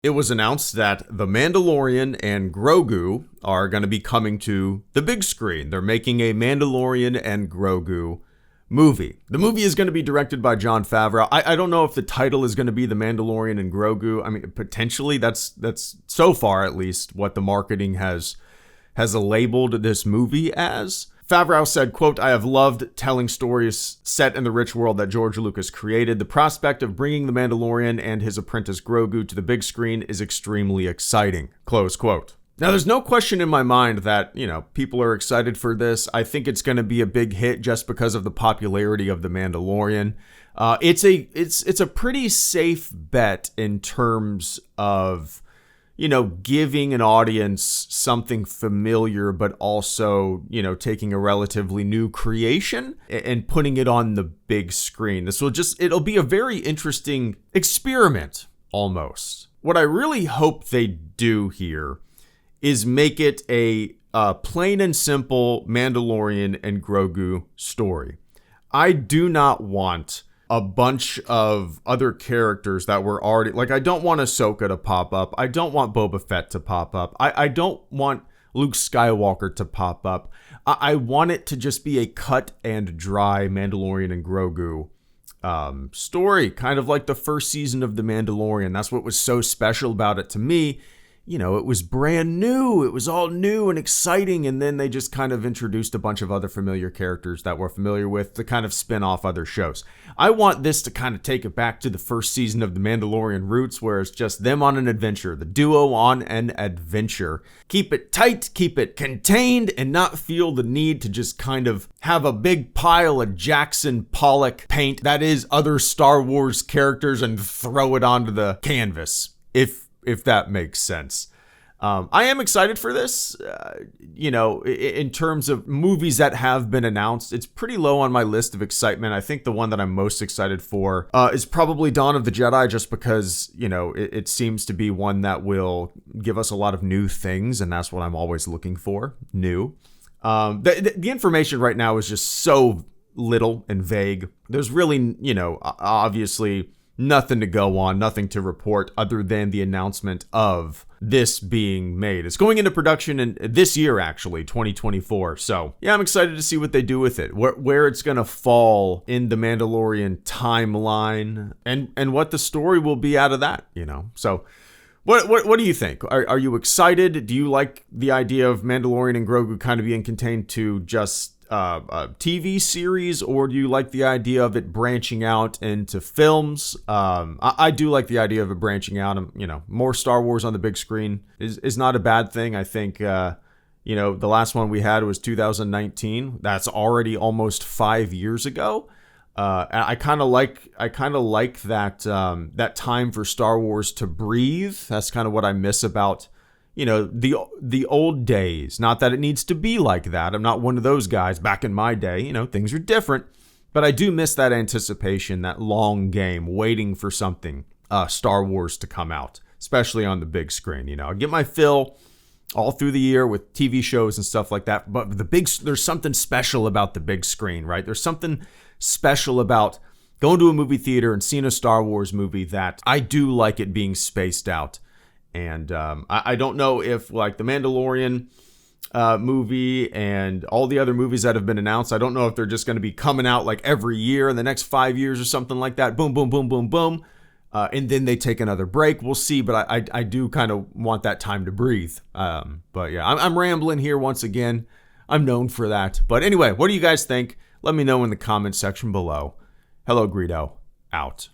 It was announced that The Mandalorian and Grogu are going to be coming to the big screen. They're making a Mandalorian and Grogu movie. The movie is going to be directed by Jon Favreau. I don't know if the title is going to be The Mandalorian and Grogu. I mean, potentially that's so far at least what the marketing has labeled this movie as. Favreau said, quote, "I have loved telling stories set in the rich world that George Lucas created. The prospect of bringing the Mandalorian and his apprentice Grogu to the big screen is extremely exciting," close quote. Now, there's no question in my mind that, people are excited for this. I think it's going to be a big hit just because of the popularity of The Mandalorian. It's a pretty safe bet in terms of, giving an audience something familiar, but also, taking a relatively new creation and putting it on the big screen. It'll be a very interesting experiment, almost. What I really hope they do here is make it a plain and simple Mandalorian and Grogu story. I do not want a bunch of other characters that were already, I don't want Ahsoka to pop up. I don't want Boba Fett to pop up. I don't want Luke Skywalker to pop up. I want it to just be a cut and dry Mandalorian and Grogu story, kind of like the first season of The Mandalorian. That's what was so special about it to me. It was brand new. It was all new and exciting. And then they just kind of introduced a bunch of other familiar characters that we're familiar with to kind of spin off other shows. I want this to kind of take it back to the first season of The Mandalorian roots, where it's just them on an adventure, the duo on an adventure. Keep it tight, keep it contained, and not feel the need to just kind of have a big pile of Jackson Pollock paint that is other Star Wars characters and throw it onto the canvas, if that makes sense. I am excited for this. In terms of movies that have been announced, it's pretty low on my list of excitement. I think the one that I'm most excited for is probably Dawn of the Jedi, just because, it seems to be one that will give us a lot of new things, and that's what I'm always looking for, new. The information right now is just so little and vague. There's really, obviously nothing to go on, nothing to report other than the announcement of this being made. It's going into production in this year, actually, 2024. So yeah, I'm excited to see what they do with it, where it's going to fall in the Mandalorian timeline, and what the story will be out of that, So what do you think? Are you excited? Do you like the idea of Mandalorian and Grogu kind of being contained to just a TV series, or do you like the idea of it branching out into films? I do like the idea of it branching out. More Star Wars on the big screen is not a bad thing. I think, the last one we had was 2019. That's already almost 5 years ago. I kind of like that time for Star Wars to breathe. That's kind of what I miss about the old days. Not that it needs to be like that. I'm not one of those guys. Back in my day, things are different. But I do miss that anticipation, that long game, waiting for something, Star Wars, to come out, especially on the big screen. I get my fill all through the year with TV shows and stuff like that. But there's something special about the big screen, right? There's something special about going to a movie theater and seeing a Star Wars movie that I do like it being spaced out. And I don't know if, like, the Mandalorian movie and all the other movies that have been announced, I don't know if they're just going to be coming out like every year in the next 5 years or something like that. Boom, boom, boom, boom, boom. And then they take another break. We'll see. But I do kind of want that time to breathe. But yeah, I'm rambling here once again. I'm known for that. But anyway, what do you guys think? Let me know in the comments section below. HelloGreedo, out.